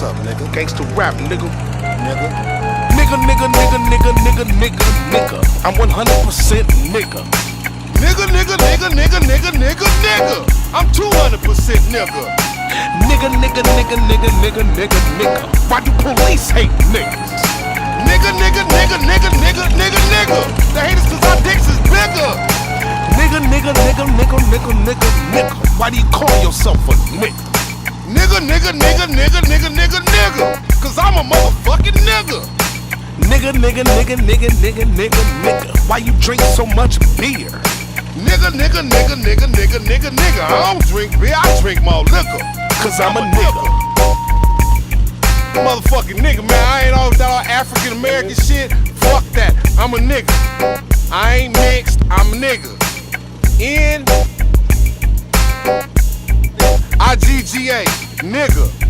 up, nigga? Gangsta rap, nigga. Nigga. Nigga, nigga, nigga, nigga, nigga, nigga, nigga. I'm 100% nigga. Nigga, nigga, nigga, nigga, nigga, nigga, nigga. I'm 200% nigga. Nigga, nigga, nigga, nigga, nigga, nigga, nigga. Why do police hate niggas? Nigga, nigga, nigga, nigga, nigga, nigga, nigga. They hate us cause our dicks is bigger. Nigga, nigga, nigga, nigga, nigga, nigga, nigga. Why do you call yourself a nigga? Nigga, nigga, nigga, nigga, nigga, nigga, nigga. Cause I'm a motherfucking nigga. Nigga, nigga, nigga, nigga, nigga, nigga, nigga. Why you drink so much beer? Nigga, nigga, nigga, nigga, nigga, nigga, nigga. I don't drink beer, I drink more liquor. Cause I'm a nigga. Motherfucking nigga, man. I ain't all that all African American shit. Fuck that. I'm a nigga. I ain't mixed, I'm a nigga. N-I-G-G-A, nigga.